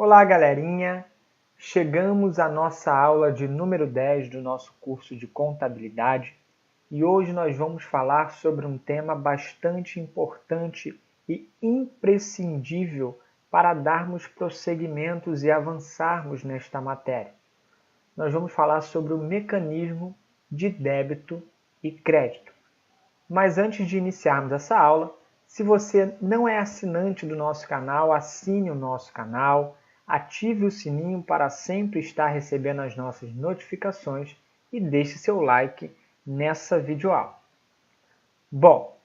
Olá, galerinha! Chegamos à nossa aula de número 10 do nosso curso de contabilidade e hoje nós vamos falar sobre um tema bastante importante e imprescindível para darmos prosseguimentos e avançarmos nesta matéria. Nós vamos falar sobre o mecanismo de débito e crédito. Mas antes de iniciarmos essa aula, se você não é assinante do nosso canal, assine o nosso canal, ative o sininho para sempre estar recebendo as nossas notificações e deixe seu like nessa videoaula. Bom,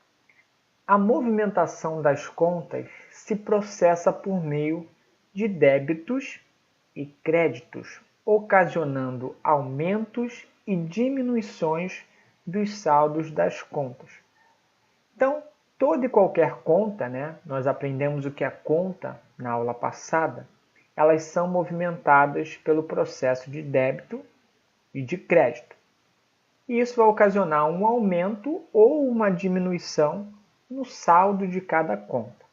a movimentação das contas se processa por meio de débitos e créditos, ocasionando aumentos e diminuições dos saldos das contas. Então, toda e qualquer conta, nós aprendemos o que é conta na aula passada, elas são movimentadas pelo processo de débito e de crédito. E isso vai ocasionar um aumento ou uma diminuição no saldo de cada conta.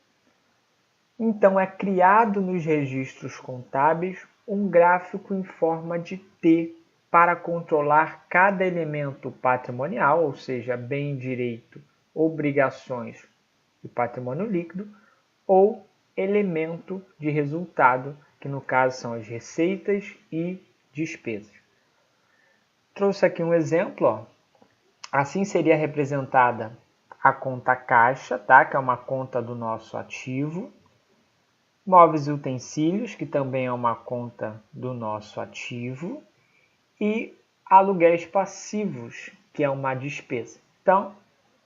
Então, é criado nos registros contábeis um gráfico em forma de T para controlar cada elemento patrimonial, ou seja, bem direito, obrigações e patrimônio líquido, ou elemento de resultado, que no caso são as receitas e despesas. Trouxe aqui um exemplo. Assim seria representada a conta caixa, que é uma conta do nosso ativo. Móveis e utensílios, que também é uma conta do nosso ativo. E aluguéis passivos, que é uma despesa. Então,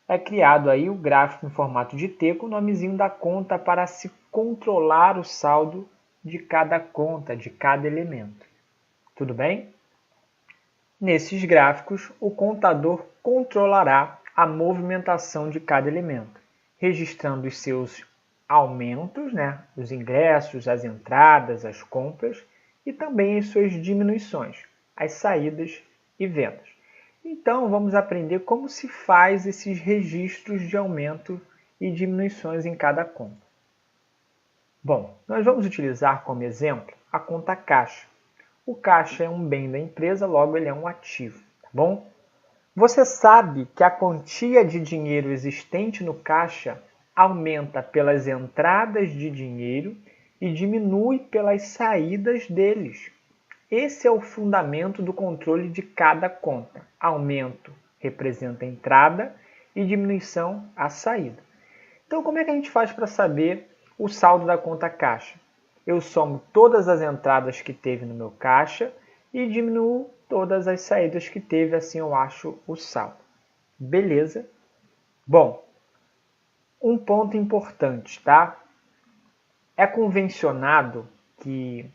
é criado aí o gráfico em formato de T com o nomezinho da conta para se controlar o saldo de cada conta, de cada elemento. Tudo bem? Nesses gráficos, o contador controlará a movimentação de cada elemento, registrando os seus aumentos, os ingressos, as entradas, as compras, e também as suas diminuições, as saídas e vendas. Então, vamos aprender como se faz esses registros de aumento e diminuições em cada conta. Bom, nós vamos utilizar como exemplo a conta caixa. O caixa é um bem da empresa, logo ele é um ativo, tá bom? Você sabe que a quantia de dinheiro existente no caixa aumenta pelas entradas de dinheiro e diminui pelas saídas deles. Esse é o fundamento do controle de cada conta. Aumento representa a entrada e diminuição a saída. Então, como é que a gente faz para saber o saldo da conta caixa? Eu somo todas as entradas que teve no meu caixa e diminuo todas as saídas que teve, assim eu acho o saldo. Beleza? Bom, um ponto importante, tá? É convencionado que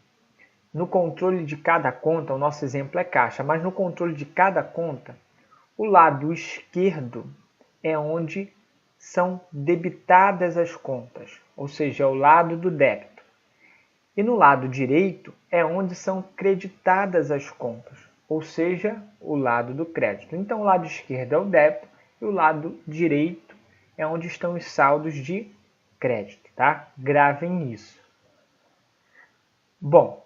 no controle de cada conta, o nosso exemplo é caixa, mas no controle de cada conta, o lado esquerdo é onde são debitadas as contas, ou seja, é o lado do débito. E no lado direito é onde são creditadas as contas, ou seja, o lado do crédito. Então, o lado esquerdo é o débito e o lado direito é onde estão os saldos de crédito, tá? Gravem isso. Bom,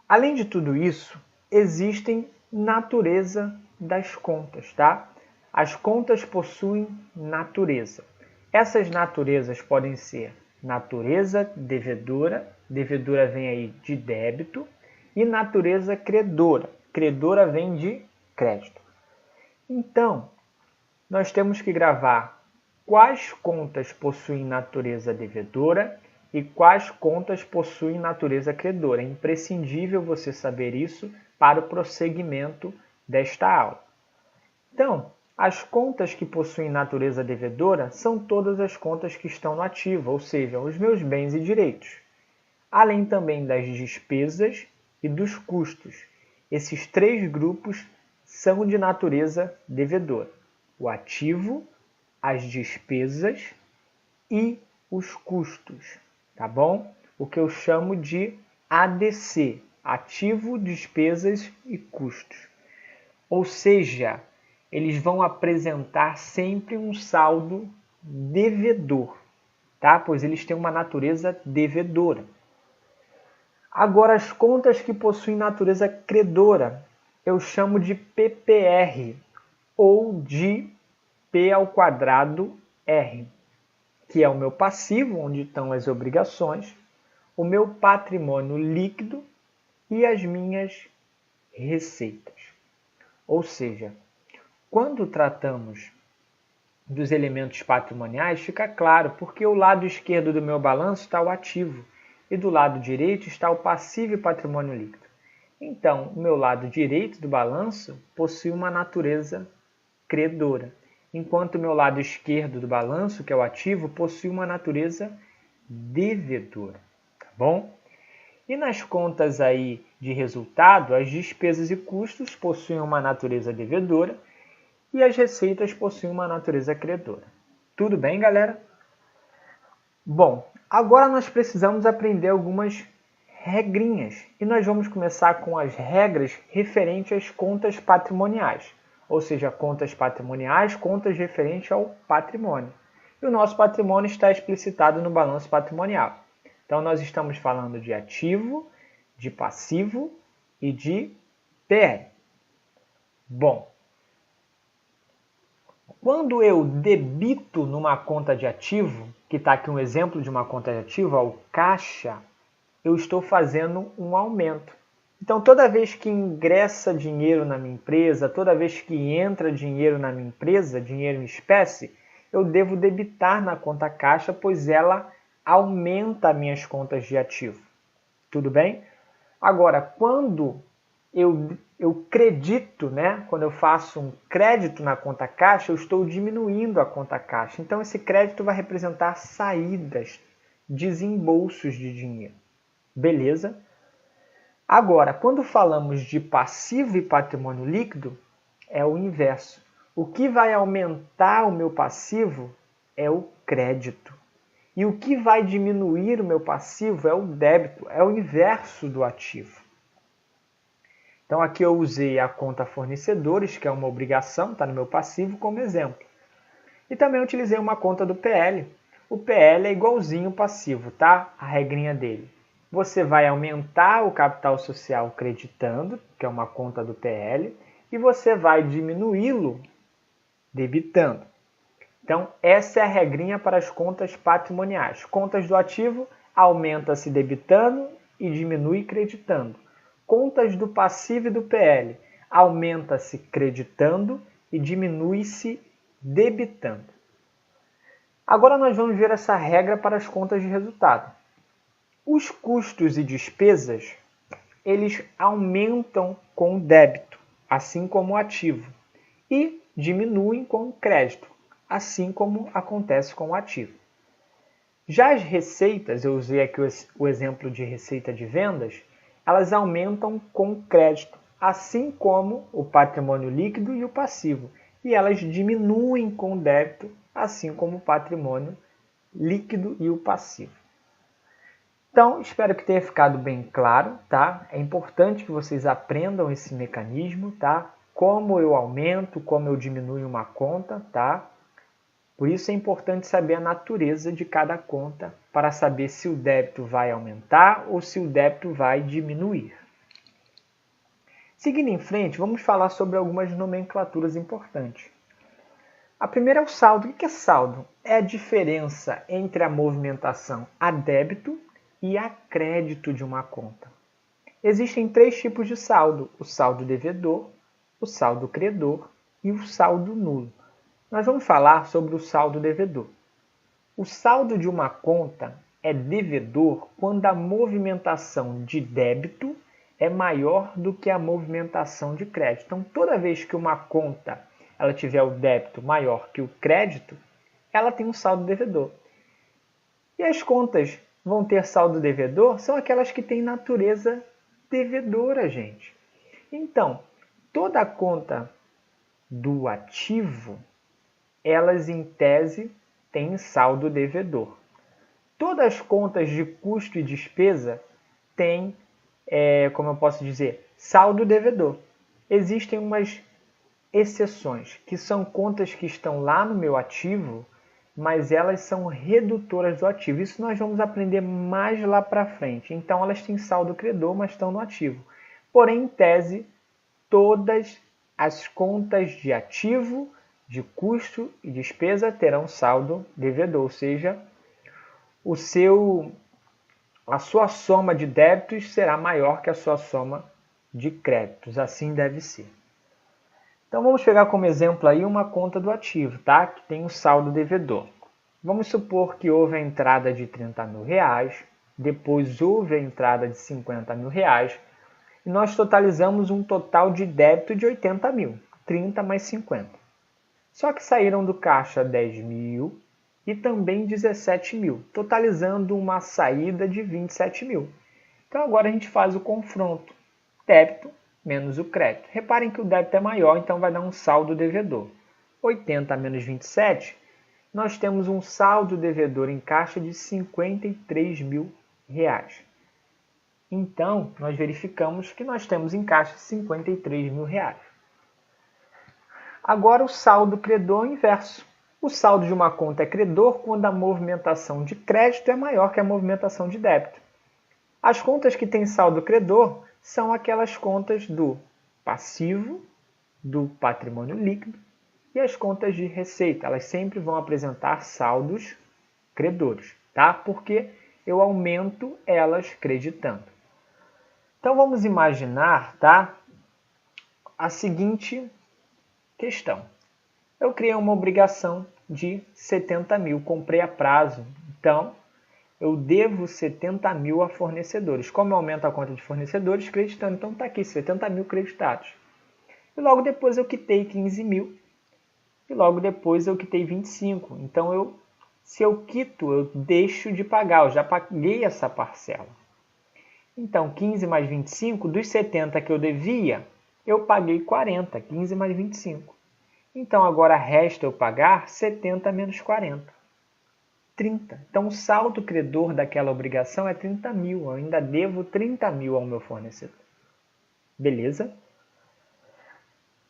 além de tudo isso, existem natureza das contas, tá? As contas possuem natureza. Essas naturezas podem ser natureza devedora, devedora vem aí de débito, e natureza credora, credora vem de crédito. Então, nós temos que gravar quais contas possuem natureza devedora e quais contas possuem natureza credora. É imprescindível você saber isso para o prosseguimento desta aula. Então, as contas que possuem natureza devedora são todas as contas que estão no ativo, ou seja, os meus bens e direitos, além também das despesas e dos custos. Esses três grupos são de natureza devedora: o ativo, as despesas e os custos, tá bom? O que eu chamo de ADC, ativo, despesas e custos. Ou seja, eles vão apresentar sempre um saldo devedor, tá? Pois eles têm uma natureza devedora. Agora, as contas que possuem natureza credora, eu chamo de PPR, ou de P ao quadrado R, que é o meu passivo, onde estão as obrigações, o meu patrimônio líquido e as minhas receitas. Ou seja, quando tratamos dos elementos patrimoniais, fica claro, porque o lado esquerdo do meu balanço está o ativo e do lado direito está o passivo e patrimônio líquido. Então, o meu lado direito do balanço possui uma natureza credora, enquanto o meu lado esquerdo do balanço, que é o ativo, possui uma natureza devedora, tá bom? E nas contas aí de resultado, as despesas e custos possuem uma natureza devedora e as receitas possuem uma natureza credora. Tudo bem, galera? Bom, agora nós precisamos aprender algumas regrinhas e nós vamos começar com as regras referentes às contas patrimoniais, ou seja, contas patrimoniais, contas referentes ao patrimônio. E o nosso patrimônio está explicitado no balanço patrimonial. Então, nós estamos falando de ativo, de passivo e de PL. Bom, quando eu debito numa conta de ativo, que está aqui um exemplo de uma conta de ativo, o caixa, eu estou fazendo um aumento. Então, toda vez que ingressa dinheiro na minha empresa, toda vez que entra dinheiro na minha empresa, dinheiro em espécie, eu devo debitar na conta caixa, pois ela aumenta minhas contas de ativo. Tudo bem? Agora, quando eu credito, né? Quando eu faço um crédito na conta caixa, eu estou diminuindo a conta caixa. Então, esse crédito vai representar saídas, desembolsos de dinheiro. Beleza? Agora, quando falamos de passivo e patrimônio líquido, é o inverso. O que vai aumentar o meu passivo é o crédito. E o que vai diminuir o meu passivo é o débito, é o inverso do ativo. Então, aqui eu usei a conta fornecedores, que é uma obrigação, está no meu passivo, como exemplo. E também utilizei uma conta do PL. O PL é igualzinho ao passivo, tá? A regrinha dele. Você vai aumentar o capital social creditando, que é uma conta do PL, e você vai diminuí-lo debitando. Então, essa é a regrinha para as contas patrimoniais. Contas do ativo, aumenta-se debitando e diminui creditando. Contas do passivo e do PL, aumenta-se creditando e diminui-se debitando. Agora nós vamos ver essa regra para as contas de resultado. Os custos e despesas, eles aumentam com o débito, assim como o ativo, e diminuem com o crédito, assim como acontece com o ativo. Já as receitas, eu usei aqui o exemplo de receita de vendas, elas aumentam com o crédito, assim como o patrimônio líquido e o passivo, e elas diminuem com o débito, assim como o patrimônio líquido e o passivo. Então, espero que tenha ficado bem claro, tá? É importante que vocês aprendam esse mecanismo, tá? Como eu aumento, como eu diminuo uma conta, tá? Por isso é importante saber a natureza de cada conta para saber se o débito vai aumentar ou se o débito vai diminuir. Seguindo em frente, vamos falar sobre algumas nomenclaturas importantes. A primeira é o saldo. O que é saldo? É a diferença entre a movimentação a débito e a crédito de uma conta. Existem três tipos de saldo: o saldo devedor, o saldo credor e o saldo nulo. Nós vamos falar sobre o saldo devedor. O saldo de uma conta é devedor quando a movimentação de débito é maior do que a movimentação de crédito. Então, toda vez que uma conta ela tiver o débito maior que o crédito, ela tem um saldo devedor. E as contas vão ter saldo devedor são aquelas que têm natureza devedora, gente. Então, toda a conta do ativo, elas em tese têm saldo devedor. Todas as contas de custo e despesa têm, como eu posso dizer, saldo devedor. Existem umas exceções, que são contas que estão lá no meu ativo mas elas são redutoras do ativo. Isso nós vamos aprender mais lá para frente. Então, elas têm saldo credor, mas estão no ativo. Porém, em tese, todas as contas de ativo, de custo e despesa terão saldo devedor, ou seja, a sua soma de débitos será maior que a sua soma de créditos. Assim deve ser. Então, vamos pegar como exemplo aí uma conta do ativo, tá? Que tem um saldo devedor. Vamos supor que houve a entrada de R$30.000, depois houve a entrada de R$50.000, e nós totalizamos um total de débito de 80.000, 30 mais 50. Só que saíram do caixa 10.000 e também 17.000, totalizando uma saída de 27.000. Então agora a gente faz o confronto, débito menos o crédito. Reparem que o débito é maior, então vai dar um saldo devedor. 80 menos 27, nós temos um saldo devedor em caixa de R$53.000. Então, nós verificamos que nós temos em caixa R$53.000. Agora, o saldo credor inverso. O saldo de uma conta é credor quando a movimentação de crédito é maior que a movimentação de débito. As contas que têm saldo credor são aquelas contas do passivo, do patrimônio líquido e as contas de receita. Elas sempre vão apresentar saldos credores, tá? Porque eu aumento elas creditando. Então, vamos imaginar, tá, a seguinte questão. Eu criei uma obrigação de 70.000, comprei a prazo. Então, eu devo 70.000 a fornecedores. Como eu aumento a conta de fornecedores, creditando. Então, está aqui, 70.000 creditados. E logo depois eu quitei 15.000. E logo depois eu quitei 25. Então, se eu quito, eu deixo de pagar. Eu já paguei essa parcela. Então, 15 mais 25, dos 70 que eu devia, eu paguei 40. 15 mais 25. Então, agora resta eu pagar 70 menos 40. 30. Então, o saldo credor daquela obrigação é 30.000. Eu ainda devo 30.000 ao meu fornecedor. Beleza?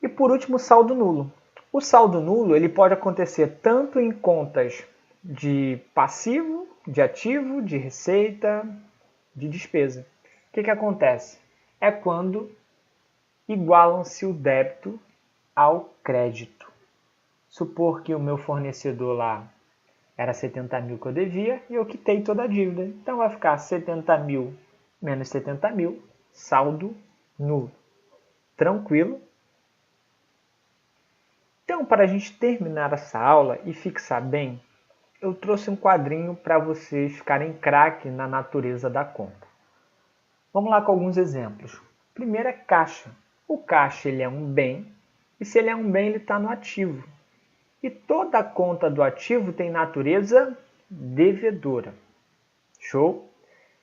E por último, o saldo nulo. O saldo nulo ele pode acontecer tanto em contas de passivo, de ativo, de receita, de despesa. O que acontece? É quando igualam-se o débito ao crédito. Supor que o meu fornecedor lá era 70.000 que eu devia e eu quitei toda a dívida. Então, vai ficar 70.000 menos 70.000, saldo nulo. Tranquilo? Então, para a gente terminar essa aula e fixar bem, eu trouxe um quadrinho para vocês ficarem craque na natureza da conta. Vamos lá com alguns exemplos. Primeiro é caixa. O caixa ele é um bem, e se ele é um bem, ele está no ativo. E toda conta do ativo tem natureza devedora. Show?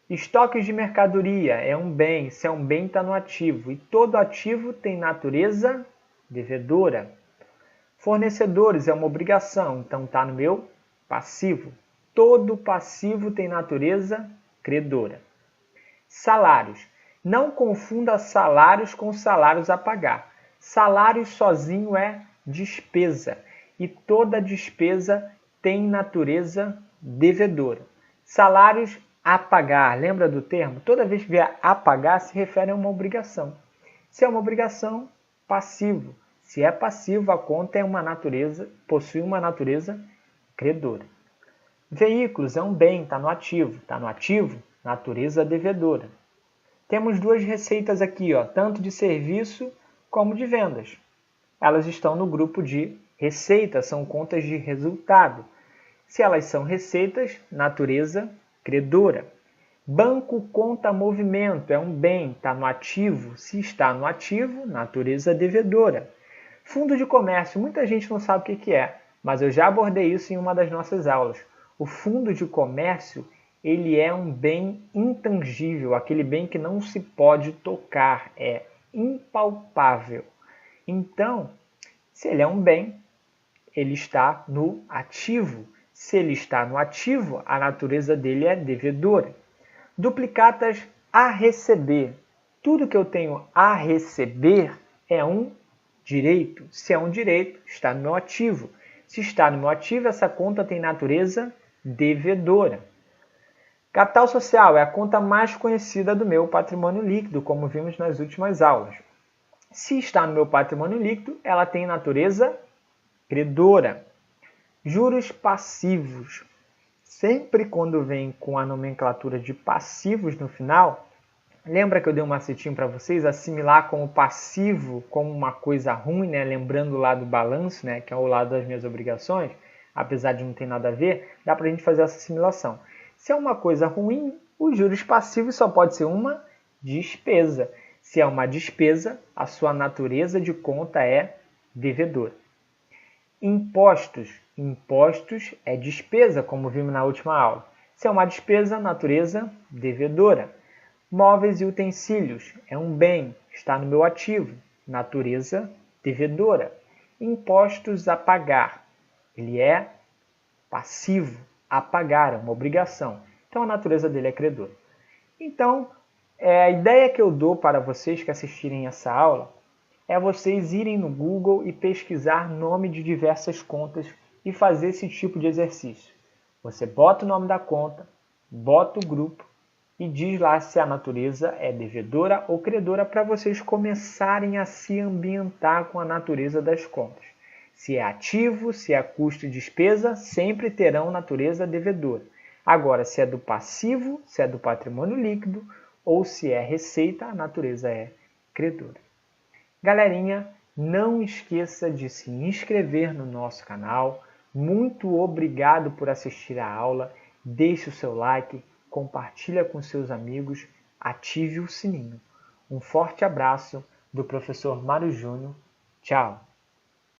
Estoques de mercadoria é um bem, se é um bem está no ativo. E todo ativo tem natureza devedora. Fornecedores é uma obrigação, então está no meu passivo. Todo passivo tem natureza credora. Salários. Não confunda salários com salários a pagar. Salário sozinho é despesa. E toda despesa tem natureza devedora. Salários a pagar, lembra do termo? Toda vez que vier a pagar, se refere a uma obrigação. Se é uma obrigação, passivo. Se é passivo, a conta possui uma natureza credora. Veículos é um bem, está no ativo. Está no ativo, natureza devedora. Temos duas receitas aqui, ó, tanto de serviço como de vendas. Elas estão no grupo de receitas, são contas de resultado. Se elas são receitas, natureza credora. Banco conta movimento, é um bem, está no ativo. Se está no ativo, natureza devedora. Fundo de comércio, muita gente não sabe o que é, mas eu já abordei isso em uma das nossas aulas. O fundo de comércio, ele é um bem intangível, aquele bem que não se pode tocar, é impalpável. Então, se ele é um bem, ele está no ativo. Se ele está no ativo, a natureza dele é devedora. Duplicatas a receber. Tudo que eu tenho a receber é um direito. Se é um direito, está no meu ativo. Se está no meu ativo, essa conta tem natureza devedora. Capital social é a conta mais conhecida do meu patrimônio líquido, como vimos nas últimas aulas. Se está no meu patrimônio líquido, ela tem natureza credora. Juros passivos. Sempre quando vem com a nomenclatura de passivos no final, lembra que eu dei um macetinho para vocês? Assimilar como passivo, como uma coisa ruim, né? Lembrando lá do balanço, né? Que é o lado das minhas obrigações, apesar de não ter nada a ver, dá para a gente fazer essa assimilação. Se é uma coisa ruim, os juros passivos só pode ser uma despesa. Se é uma despesa, a sua natureza de conta é devedora. Impostos. Impostos é despesa, como vimos na última aula. Se é uma despesa, natureza devedora. Móveis e utensílios é um bem, está no meu ativo, natureza devedora. Impostos a pagar, ele é passivo, a pagar, é uma obrigação. Então a natureza dele é credora. Então, a ideia que eu dou para vocês que assistirem essa aula é vocês irem no Google e pesquisar nome de diversas contas e fazer esse tipo de exercício. Você bota o nome da conta, bota o grupo e diz lá se a natureza é devedora ou credora para vocês começarem a se ambientar com a natureza das contas. Se é ativo, se é custo e despesa, sempre terão natureza devedora. Agora, se é do passivo, se é do patrimônio líquido ou se é receita, a natureza é credora. Galerinha, não esqueça de se inscrever no nosso canal. Muito obrigado por assistir a aula. Deixe o seu like, compartilha com seus amigos, ative o sininho. Um forte abraço do professor Mário Júnior. Tchau!